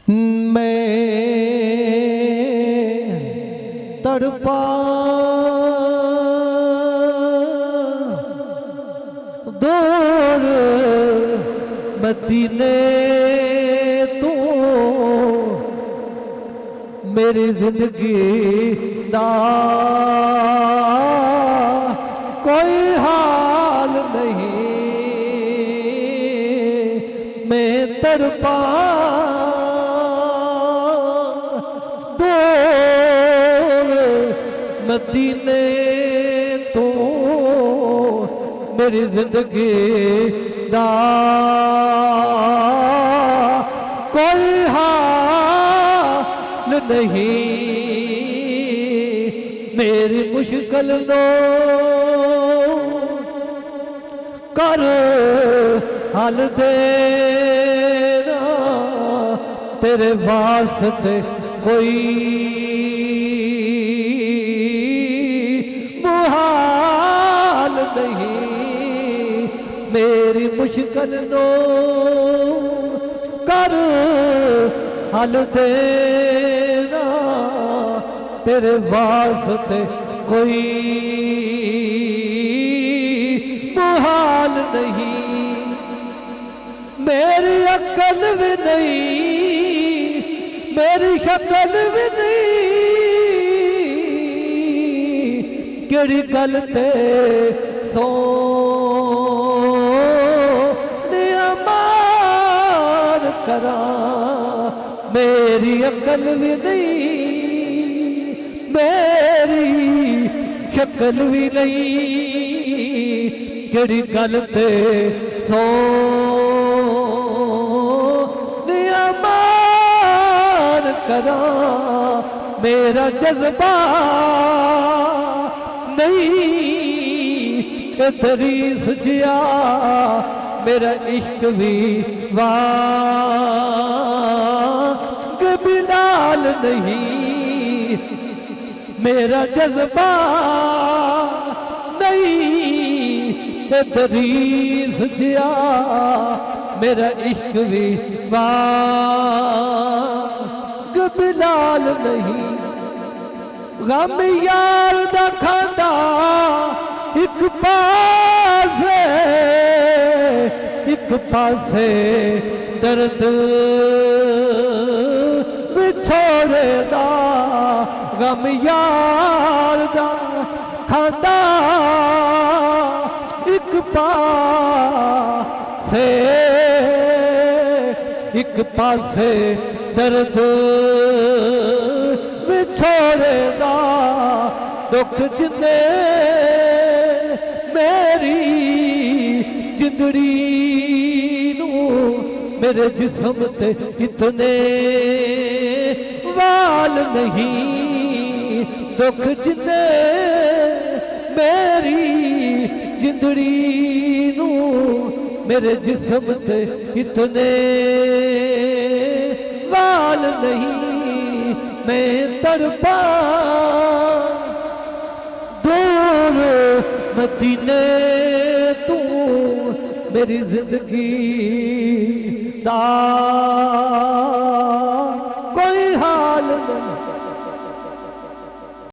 मैं तड़पा दूर मदीने तू मेरी जिंदगी दा कोई हाल नहीं। मैं तड़पा दूर मदीने तू मेरी जिंदगी दा कोई हाल नहीं। मेरी मुश्किल नो कर हल देना, तेरे वास्ते कोई मुहाल नहीं। मेरी मुश्किल नो कर हल देना, तेरे वास्ते कोई मुहाल नहीं। मेरी अक्ल भी नहीं, मेरी शक्ल भी नहीं, केड़ी गल ते सोने अमार करा। मेरी अक्ल भी नहीं, मेरी शक्ल भी नहीं, केड़ी गल ते सोने अमार करा। मेरा जज्बा नहीं तरीस जिया, मेरा इश्क भी वाग बिलाल नहीं। मेरा जज्बा नहीं तरीस जिया, मेरा इश्क भी वाग बिलाल नहीं। गम यार दा खांदा एक पासे, एक पासे दर्द विछोड़े दा। गम यार दा खांदा एक पासे, एक पासे दर्द विछोड़े दा। दुख जिन्ने मेरी जिंदड़ी नू, मेरे जिस्म ते इतने वाल नहीं। दुख जिन्ने मेरी जिंदड़ी नू, मेरे जिस्म ते इतने वाल नहीं। मैं तड़पा दूर मदीने तू मेरी जिंदगी दा